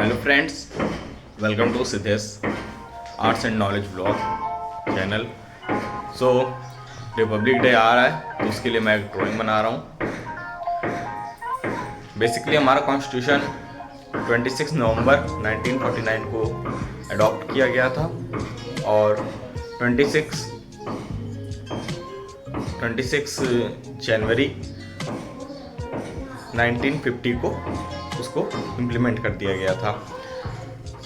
Hello friends, welcome to Siddhesh arts and knowledge blog channel. So republic day आ रहा है तो उसके लिए मैं एक ड्राइंग बना रहा हूँ। बेसिकली हमारा कॉन्स्टिट्यूशन 26 नवंबर 1949 को अडॉप्ट किया गया था और 26 जनवरी 1950 को उसको इम्प्लीमेंट कर दिया गया था।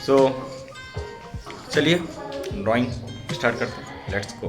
सो चलिए ड्राइंग स्टार्ट करते हैं, लेट्स गो।